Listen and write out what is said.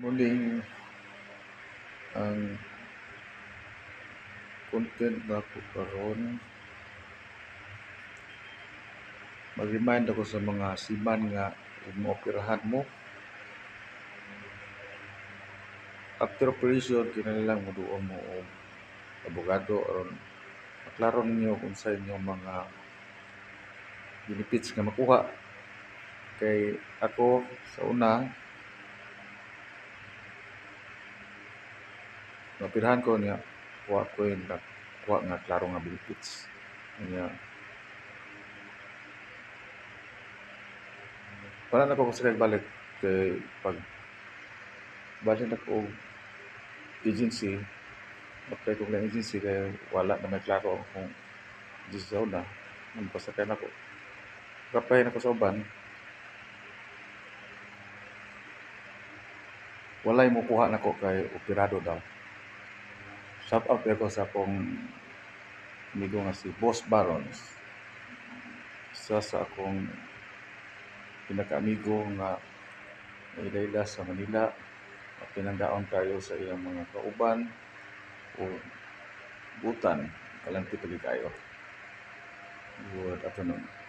Muling ang content nako karon mag-remind ako sa mga siman nga mo-operahan mo after operation kinahanglan moduol mo og abogado aron maklaro ninyo kung sa inyong mga benefits nga makuha. Kay ako sa una naoperahan ko niya kuha nga klaro nga benefits niya. Wala na ko sa balik kay pag balik na ko og agency, apply ko ng agency kay wala na may klaro kung agency sa una, magpasakay na ko. Apply na ko sa uban, walay mo kuha na ko kay operado daw. Shout out ko sa akong amigo nga si Boss Barons. Isa sa akong pinaka-amigo nga naila sa Manila. Pinanggaon tayo sa iyang mga kauban o butan. Kalanti pagi kayo. Good afternoon.